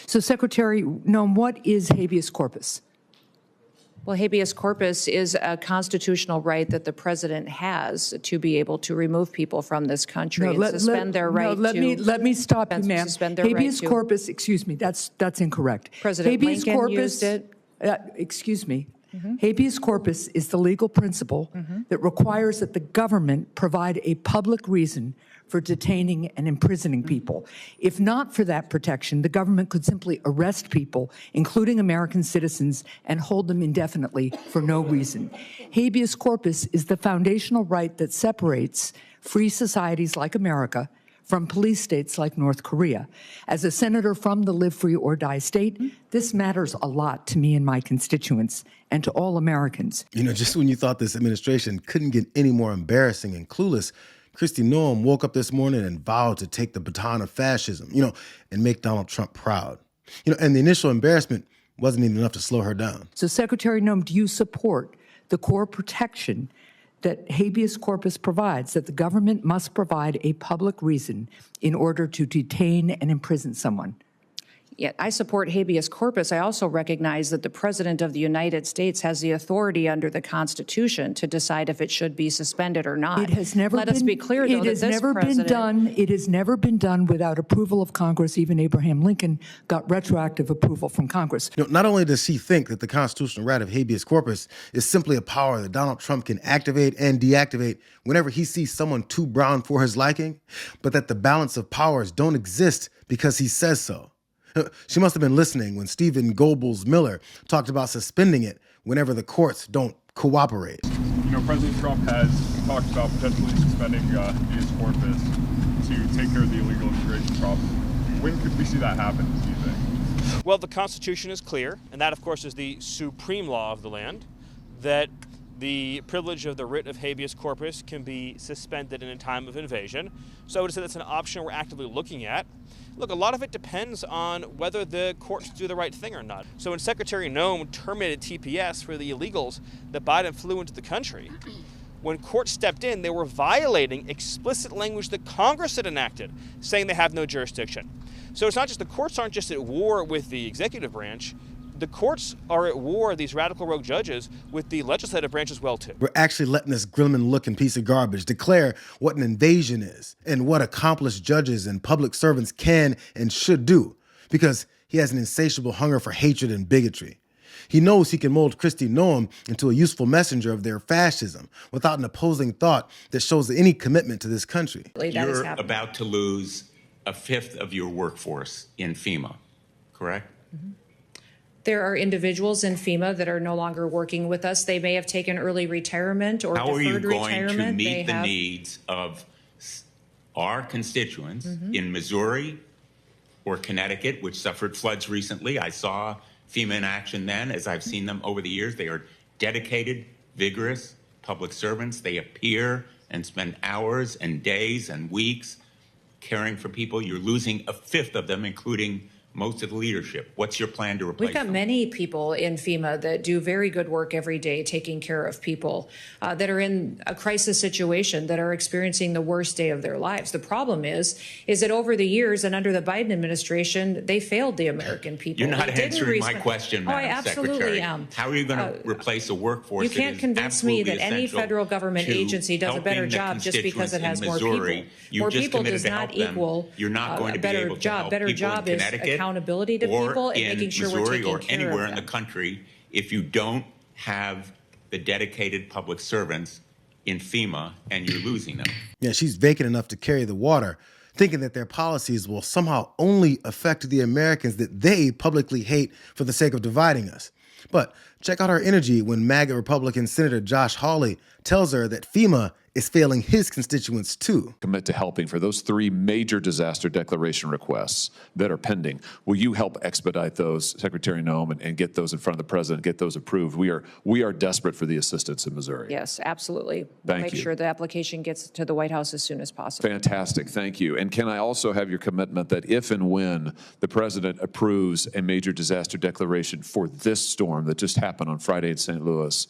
So, Secretary Noem, what is habeas corpus? Well, habeas corpus is a constitutional right that the president has to be able to remove people from this country and suspend their right to. Let me stop you, ma'am. Habeas corpus, excuse me, that's incorrect. President Lincoln used it. Excuse me. Habeas corpus is the legal principle that requires that the government provide a public reason for detaining and imprisoning people. If not for that protection, the government could simply arrest people, including American citizens, and hold them indefinitely for no reason. Habeas corpus is the foundational right that separates free societies like America from police states like North Korea. As a senator from the live free or die state, this matters a lot to me and my constituents and to all Americans. You know, just when you thought this administration couldn't get any more embarrassing and clueless, Kristi Noem woke up this morning and vowed to take the baton of fascism, and make Donald Trump proud. And the initial embarrassment wasn't even enough to slow her down. So, Secretary Noem, do you support the core protection that habeas corpus provides, that the government must provide a public reason in order to detain and imprison someone? Yeah, I support habeas corpus. I also recognize that the President of the United States has the authority under the Constitution to decide if it should be suspended or not. It has never Let us be clear, though, that this president... It has never been done without approval of Congress. Even Abraham Lincoln got retroactive approval from Congress. Not only does he think that the constitutional right of habeas corpus is simply a power that Donald Trump can activate and deactivate whenever he sees someone too brown for his liking, but that the balance of powers don't exist because he says so. She must have been listening when Stephen Goebbels Miller talked about suspending it whenever the courts don't cooperate. President Trump has talked about potentially suspending habeas corpus to take care of the illegal immigration problem. When could we see that happen, do you think? Well, the Constitution is clear, and that, of course, is the supreme law of the land, that the privilege of the writ of habeas corpus can be suspended in a time of invasion. So I would say that's an option we're actively looking at. Look, a lot of it depends on whether the courts do the right thing or not. So when Secretary Noem terminated TPS for the illegals that Biden flew into the country, when courts stepped in, they were violating explicit language that Congress had enacted, saying they have no jurisdiction. So it's not just the courts aren't just at war with the executive branch. The courts are at war, these radical rogue judges, with the legislative branch as well, too. We're actually letting this Gremlin-looking piece of garbage declare what an invasion is and what accomplished judges and public servants can and should do, because he has an insatiable hunger for hatred and bigotry. He knows he can mold Kristi Noem into a useful messenger of their fascism without an opposing thought that shows any commitment to this country. You're about to lose a fifth of your workforce in FEMA, correct? Mm-hmm. There are individuals in FEMA that are no longer working with us. They may have taken early retirement or deferred retirement. How are you going to meet the needs of our constituents in Missouri or Connecticut, which suffered floods recently? I saw FEMA in action then, as I've seen them over the years. They are dedicated, vigorous public servants. They appear and spend hours and days and weeks caring for people. You're losing a fifth of them, including most of the leadership. What's your plan to replace We've got them? many people in FEMA that do very good work every day taking care of people that are in a crisis situation, that are experiencing the worst day of their lives. The problem is that over the years and under the Biden administration, they failed the American people. You're not answering my question, Madam I absolutely Secretary. am. How are you going to replace a workforce You can't convince me that any federal government agency does a better job just because it has more people. More people does not equal a better job. Better job is accountability to people and making sure we're taking care of them. Or anywhere in the country, if you don't have the dedicated public servants in FEMA and you're losing them. Yeah, she's vacant enough to carry the water, thinking that their policies will somehow only affect the Americans that they publicly hate for the sake of dividing us. But check out her energy when MAGA Republican Senator Josh Hawley tells her that FEMA is failing his constituents too. Commit to helping for those 3 major disaster declaration requests that are pending. Will you help expedite those, Secretary Noem, and get those in front of the president, get those approved? We are desperate for the assistance in Missouri. Yes, absolutely. Thank Make you. sure the application gets to the White House as soon as possible. Fantastic, thank you. And can I also have your commitment that if and when the president approves a major disaster declaration for this storm that just happened on Friday in St. Louis,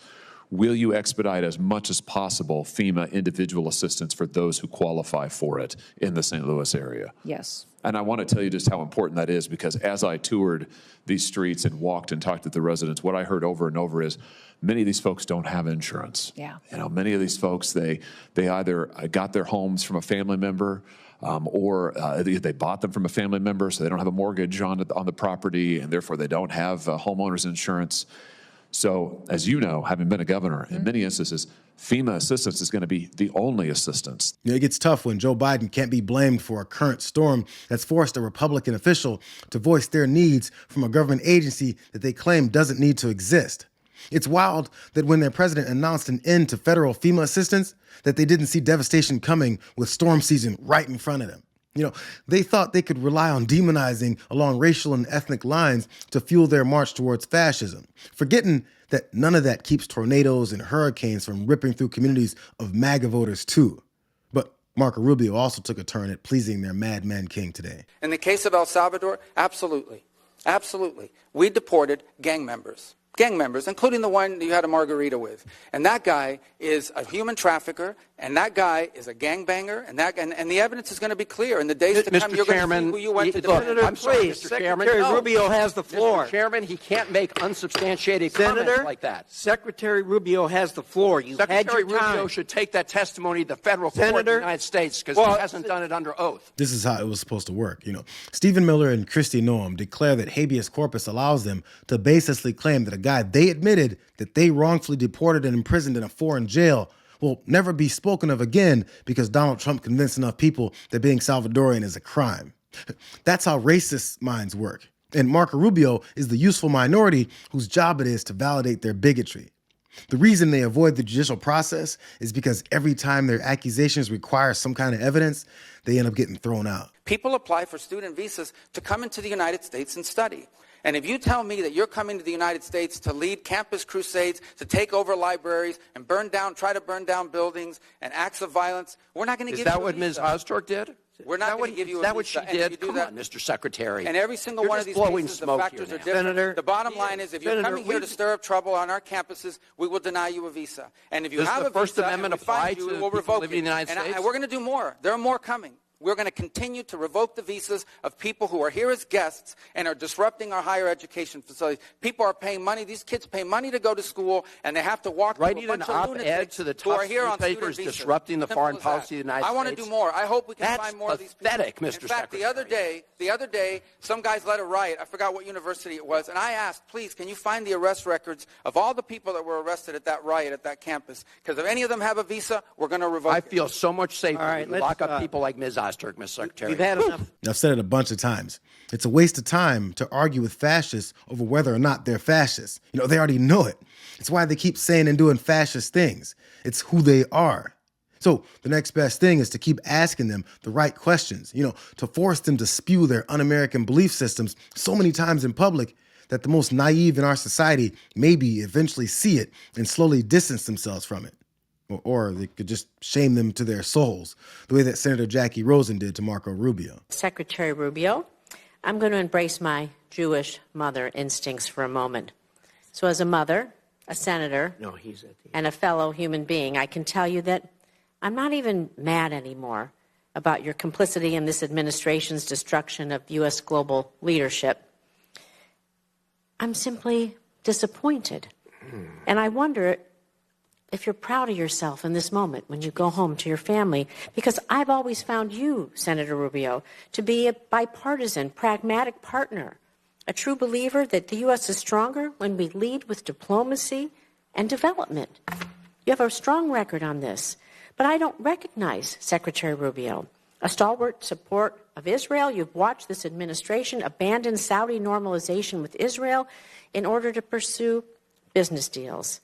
will you expedite as much as possible FEMA individual assistance for those who qualify for it in the St. Louis area? Yes. And I want to tell you just how important that is, because as I toured these streets and walked and talked to the residents, what I heard over and over is many of these folks don't have insurance. Yeah. You know, many of these folks, they either got their homes from a family member, or they bought them from a family member, so they don't have a mortgage on the property, and therefore they don't have homeowners insurance. So, as you know, having been a governor, in many instances, FEMA assistance is going to be the only assistance. It gets tough when Joe Biden can't be blamed for a current storm that's forced a Republican official to voice their needs from a government agency that they claim doesn't need to exist. It's wild that when their president announced an end to federal FEMA assistance, that they didn't see devastation coming with storm season right in front of them. You know, they thought they could rely on demonizing along racial and ethnic lines to fuel their march towards fascism, forgetting that none of that keeps tornadoes and hurricanes from ripping through communities of MAGA voters too. But Marco Rubio also took a turn at pleasing their madman king today. In the case of El Salvador, absolutely. Absolutely. We deported gang members, including the one you had a margarita with. And that guy is a human trafficker, and that guy is a gangbanger, and the evidence is going to be clear. In the days to come, you're going to see who you went to defend. I'm sorry, Mr. Chairman. Secretary Rubio has the floor. Mr. Chairman, he can't make unsubstantiated comments like that. Secretary Rubio has the floor. Secretary Rubio should take that testimony to the federal court of the United States, because he hasn't done it under oath. This is how it was supposed to work. You know, Stephen Miller and Kristi Noem declare that habeas corpus allows them to baselessly claim that a guy they admitted that they wrongfully deported and imprisoned in a foreign jail will never be spoken of again because Donald Trump convinced enough people that being Salvadorian is a crime. That's how racist minds work. And Marco Rubio is the useful minority whose job it is to validate their bigotry. The reason they avoid the judicial process is because every time their accusations require some kind of evidence, they end up getting thrown out. People apply for student visas to come into the United States and study. And if you tell me that you're coming to the United States to lead campus crusades, to take over libraries and try to burn down buildings and acts of violence, we're not going to give you a visa. Is that what Ms. Ostork did? We're not going to give you a visa. Is that what she did? Come on, Mr. Secretary. And every single one of these cases, the factors are different. Senator, the bottom line is, if you're coming here to stir up trouble on our campuses, we will deny you a visa. And if you have a First visa Amendment and we find you, to we'll revoke living in the United States? And we're going to do more. There are more coming. We're going to continue to revoke the visas of people who are here as guests and are disrupting our higher education facilities. People are paying money. These kids pay money to go to school, and they have to walk through a bunch of lunatics to the who are top here on student papers visas. disrupting the Simple foreign as policy of the United States. I want to do more. I hope we can find more of these people. Pathetic, Mr. In fact, Secretary. the other day, some guys led a riot. I forgot what university it was, and I asked, please, can you find the arrest records of all the people that were arrested at that riot at that campus? Because if any of them have a visa, we're going to revoke it. I feel so much safer when you lock up people like Ms. Ostork, Mr. Secretary. We've had enough. I've said it a bunch of times. It's a waste of time to argue with fascists over whether or not they're fascists. You know, they already know it. It's why they keep saying and doing fascist things. It's who they are. So the next best thing is to keep asking them the right questions, you know, to force them to spew their un-American belief systems so many times in public that the most naive in our society maybe eventually see it and slowly distance themselves from it. Or they could just shame them to their souls, the way that Senator Jackie Rosen did to Marco Rubio. Secretary Rubio, I'm going to embrace my Jewish mother instincts for a moment. So as a mother, a senator, and a fellow human being, I can tell you that I'm not even mad anymore about your complicity in this administration's destruction of U.S. global leadership. I'm simply disappointed. And I wonder if you're proud of yourself in this moment when you go home to your family, because I've always found you, Senator Rubio, to be a bipartisan, pragmatic partner, a true believer that the U.S. is stronger when we lead with diplomacy and development. You have a strong record on this, but I don't recognize Secretary Rubio. A stalwart support of Israel, you've watched this administration abandon Saudi normalization with Israel in order to pursue business deals.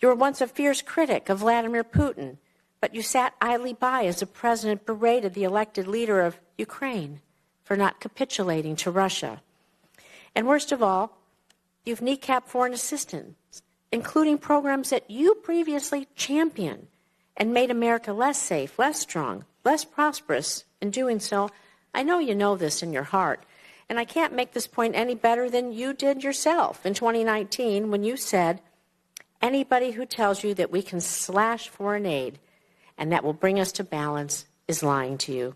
You were once a fierce critic of Vladimir Putin, but you sat idly by as the president berated the elected leader of Ukraine for not capitulating to Russia. And worst of all, you've kneecapped foreign assistance, including programs that you previously championed and made America less safe, less strong, less prosperous in doing so. I know you know this in your heart, and I can't make this point any better than you did yourself in 2019 when you said, Anybody who tells you that we can slash foreign aid and that will bring us to balance is lying to you.